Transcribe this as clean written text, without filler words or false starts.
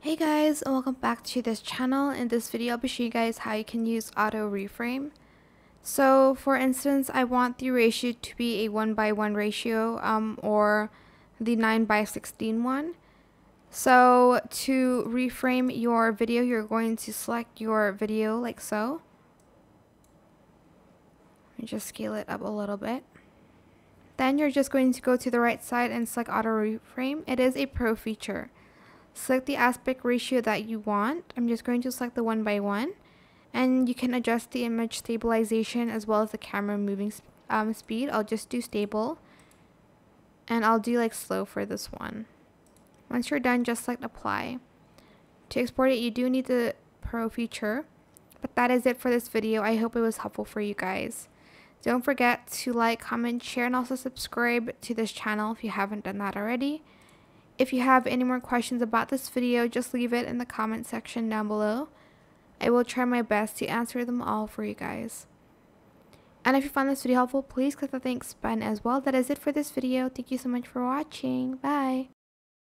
Hey guys, and welcome back to this channel. In this video I'll be showing you guys how you can use auto reframe. So for instance, I want the ratio to be a 1:1 ratio or the 9:16 one. So to reframe your video, you're going to select your video like so. Let me just scale it up a little bit. Then you're just going to go to the right side and select auto reframe. It is a pro feature. Select the aspect ratio that you want. I'm just going to select the 1:1, and you can adjust the image stabilization as well as the camera moving speed. I'll just do stable, and I'll do like slow for this one. Once you're done, just select apply. To export it, you do need the pro feature, but that is it for this video. I hope it was helpful for you guys. Don't forget to like, comment, share, and also subscribe to this channel if you haven't done that already. If you have any more questions about this video, just leave it in the comment section down below. I will try my best to answer them all for you guys. And if you found this video helpful, please click the thanks button as well. That is it for this video. Thank you so much for watching. Bye.